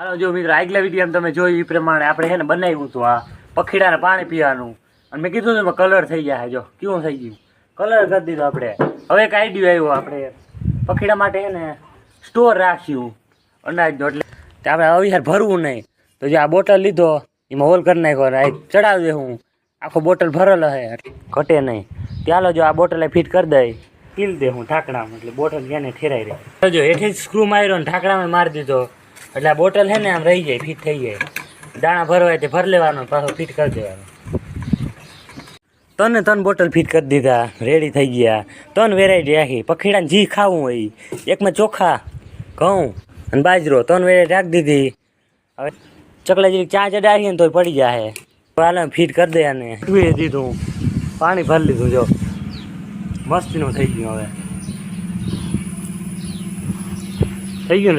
હાલો જો મિત્રો, આગલા વિડીયોમાં તમે જોયું એ પ્રમાણે આપણે છે ને બનાવ્યું હતું આ પખીડાને પાણી પીવાનું. અને મેં કીધું એમાં કલર થઈ જાય. જો કેવું થઈ ગયું, કલર કરી દીધો આપણે. હવે એક આઈડિયો આવ્યો, આપણે પખીડા માટે છે ને સ્ટોર રાખ્યું અનાજનો, એટલે આપણે અવિહાર ભરવું નહીં. તો જે આ બોટલ લીધો એમાં હોલ કરી નાખ્યો, ચડાવી દે. હું આખો બોટલ ભરેલો હે, ઘટે નહીં. ચાલો જો આ બોટલ ફિટ કરી દઈ, ટીલ દે હું ઢાંકણામાં, એટલે બોટલ ક્યાં ઠેરાઈ રહે. જો હેઠે સ્ક્રૂ માર્યો ને ઢાંકણામાં મારી દીધો, એટલે આ બોટલ છે ને આમ રહી જાય, ફિટ થઈ જાય. દાણા ભરવાય તે ભરી લેવાનો, પાછો ફિટ કરી દેવાનો. ત્રણ બોટલ ફિટ કરી દીધા, રેડી થઈ ગયા. 3 વેરાયટી રાખી, પખીડાને જી ખાવું હોય. એકમાં ચોખા, ઘઉં અને બાજરો, 3 વેરાયટી રાખી દીધી. હવે ચકલા જેવી ચા ચડાવીએ ને તો પડી જાય. હાલ ફિટ કરી દે. અને દીધું, પાણી ભરી લીધું. જો મસ્તીનું થઈ ગયું. હવે થઈ ગયું.